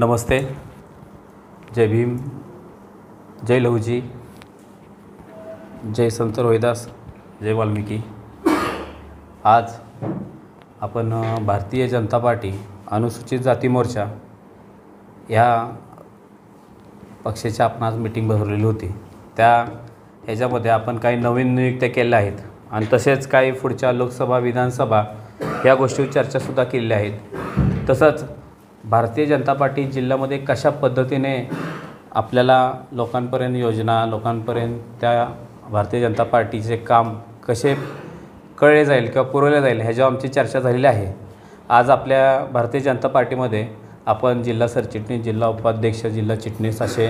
नमस्ते, जय भीम, जय लहुजी, जय संत रोहिदास, जय वाल्मिकी। आज आपण भारतीय जनता पार्टी अनुसूचित जाती मोर्चा या पक्षाची आपण आज मीटिंग भरवलेली होती। ह्याच्यामध्ये आपण काही नवीन नियुक्त्या केल्या आहेत आणि तसेच काही पुढच्या लोकसभा विधानसभा या गोष्टीवर चर्चासुद्धा केलेल्या आहेत। तसंच भारतीय जनता पार्टी जिल्ह्यामध्ये कशा पद्धतीने आपल्याला लोकांपर्यंत योजना, लोकांपर्यंत त्या भारतीय जनता पार्टीचे काम कसे कळले जाईल किंवा पुरवले जाईल ह्याच्यावर आमची चर्चा झालेली आहे। आज आपल्या भारतीय जनता पार्टीमध्ये आपण जिल्हा सरचिटणीस, जिल्हा उपाध्यक्ष, जिल्हा चिटणीस असे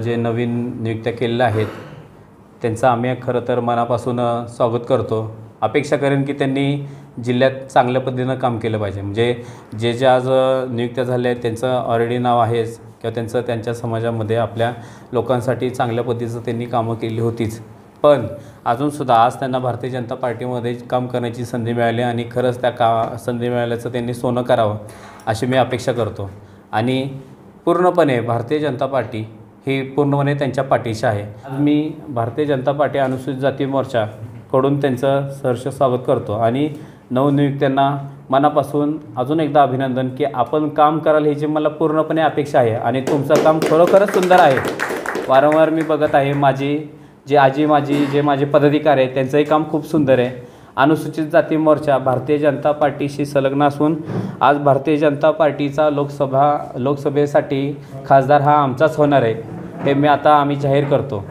जे नवीन नियुक्त्या केलेल्या आहेत त्यांचं आम्ही खरं तर मनापासून स्वागत करतो। अपेक्षा करेन की त्यांनी जिल्ह्यात चांगल्या पद्धतीनं काम केलं पाहिजे। म्हणजे जे आज नियुक्त्या झाल्या आहेत त्यांचं ऑलरेडी नाव आहेच किंवा त्यांच्या समाजामध्ये आपल्या लोकांसाठी चांगल्या पद्धतीचं त्यांनी कामं केली होतीच, पण अजूनसुद्धा आज त्यांना भारतीय जनता पार्टीमध्ये काम करण्याची संधी मिळाली आणि खरंच त्या संधी मिळाल्याचं त्यांनी सोनं करावं अशी मी अपेक्षा करतो। आणि पूर्णपणे भारतीय जनता पार्टी ही पूर्णपणे त्यांच्या पाठीशी आहे। आज मी भारतीय जनता पार्टी अनुसूचित जाती मोर्चाकडून त्यांचं सहर्ष स्वागत करतो आणि नवनियुक्त्यांना मनापासून अजून एकदा अभिनंदन की आपण काम कराल ह्याची मला पूर्णपणे अपेक्षा आहे आणि तुमचं काम खरोखरच सुंदर आहे। वारंवार मी बघत आहे माझे पदाधिकारी आहेत त्यांचंही काम खूप सुंदर आहे। अनुसूचित जाती मोर्चा भारतीय जनता पार्टीशी संलग्न असून आज भारतीय जनता पार्टीचा लोकसभेसाठी खासदार हा आमचाच होणार आहे हे आम्ही जाहीर करतो।